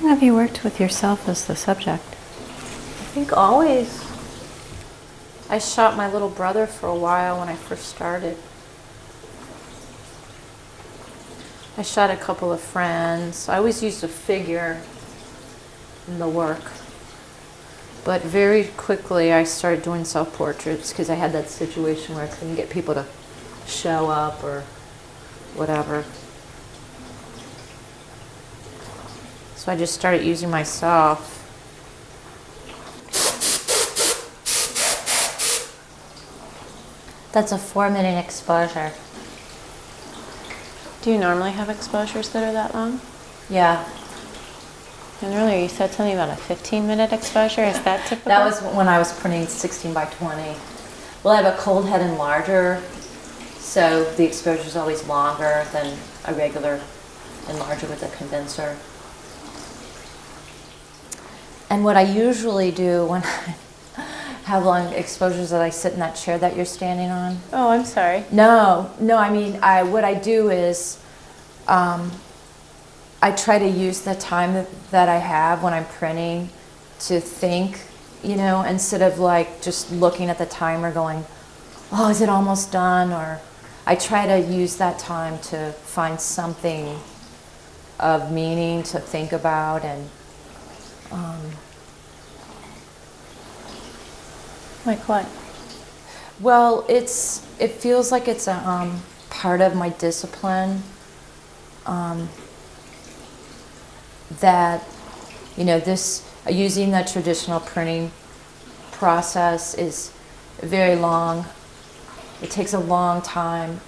long have you worked with yourself as the subject? I think always. I shot my little brother for a while when I first started. I shot a couple of friends. I always used a figure in the work. But very quickly I started doing self-portraits because I had that situation where I couldn't get people to show up or whatever. So I just started using myself. That's a 4-minute exposure. Do you normally have exposures that are that long? Yeah. And earlier you said something about a 15-minute exposure. Is that typical? That was when I was printing 16 by 20. Well, I have a cold head enlarger, so the exposure is always longer than a regular enlarger with a condenser. And what I usually do when I have long exposures that I sit in that chair that you're standing on. Oh, I'm sorry. No, I mean, what I do is I try to use the time that I have when I'm printing to think, you know, instead of like just looking at the timer going, oh, is it almost done? Or I try to use that time to find something of meaning to think about. And Like what? well, it feels like it's a part of my discipline. That, you know, this using the traditional printing process is very long. It takes a long time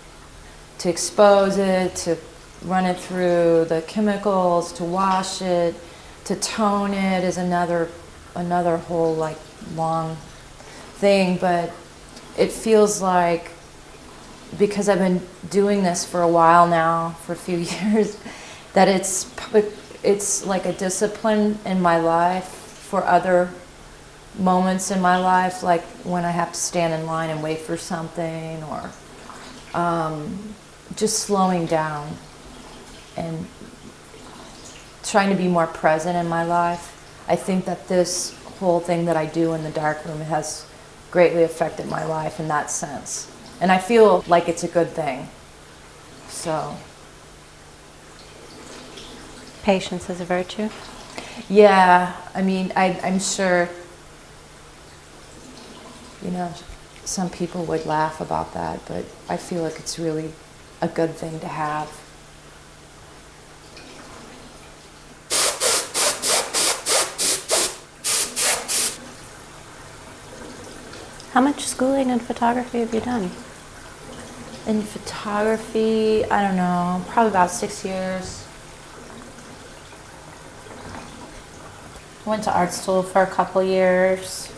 to expose it, to run it through the chemicals, to wash it, to tone it is another whole like long thing. But it feels like, because I've been doing this for a while now, for a few years, that it's like a discipline in my life for other moments in my life, like when I have to stand in line and wait for something, or just slowing down and trying to be more present in my life. I think that this whole thing that I do in the darkroom has greatly affected my life in that sense. And I feel like it's a good thing. So. Patience is a virtue? Yeah, I mean, I'm sure, you know, some people would laugh about that, but I feel like it's really a good thing to have. How much schooling in photography have you done? In photography, I don't know, probably about 6 years. Went to art school for a couple years.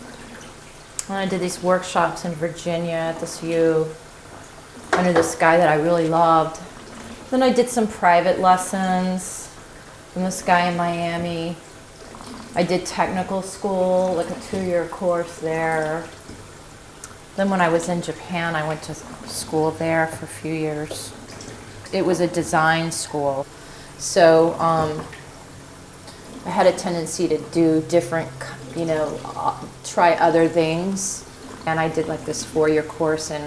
And I did these workshops in Virginia at this U under this guy that I really loved. Then I did some private lessons from this guy in Miami. I did technical school, like a 2-year course there. Then when I was in Japan, I went to school there for a few years. It was a design school. So I had a tendency to do different, you know, try other things. And I did like this 4-year course in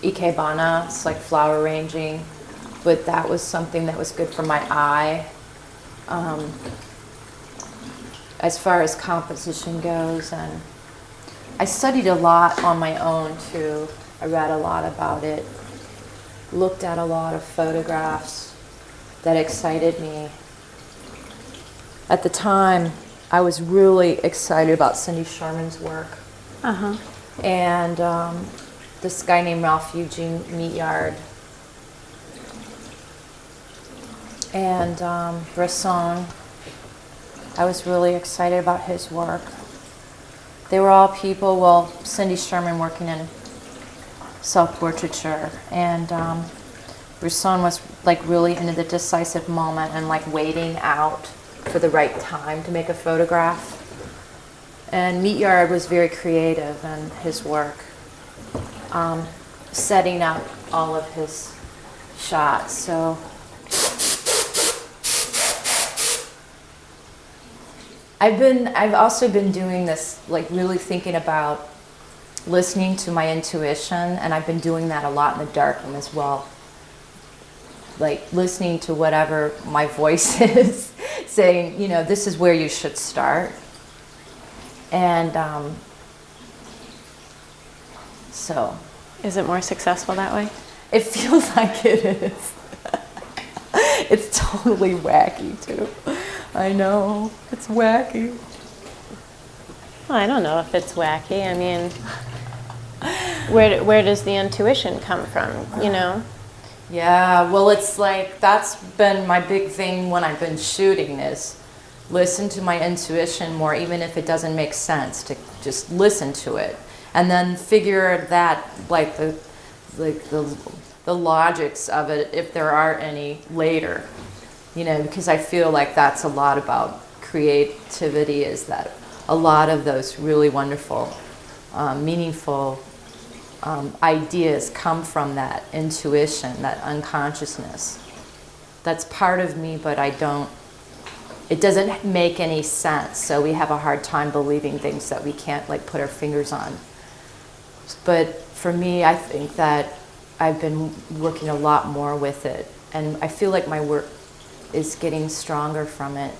ikebana, it's like flower arranging. But that was something that was good for my eye. As far as composition goes, and I studied a lot on my own too. I read a lot about it, looked at a lot of photographs that excited me. At the time, I was really excited about Cindy Sherman's work. Uh-huh. And this guy named Ralph Eugene Meatyard and Bresson. I was really excited about his work. They were all people, well, Cindy Sherman working in self-portraiture, and Bresson was like really into the decisive moment and like waiting out for the right time to make a photograph. And Meatyard was very creative in his work, setting up all of his shots. So I've also been doing this, like really thinking about listening to my intuition, and I've been doing that a lot in the darkroom as well. Like listening to whatever my voice is saying, you know, this is where you should start. And so. Is it more successful that way? It feels like it is. It's totally wacky too. I know, it's wacky. Well, I don't know if it's wacky. I mean, where does the intuition come from, you know? Yeah, well, it's like, that's been my big thing when I've been shooting, is listen to my intuition more, even if it doesn't make sense, to just listen to it. And then figure that, like the logics of it, if there are any, later. You know, because I feel like that's a lot about creativity, is that a lot of those really wonderful, meaningful ideas come from that intuition, that unconsciousness. That's part of me, but it doesn't make any sense, so we have a hard time believing things that we can't like put our fingers on. But for me, I think that I've been working a lot more with it, and I feel like my work is getting stronger from it.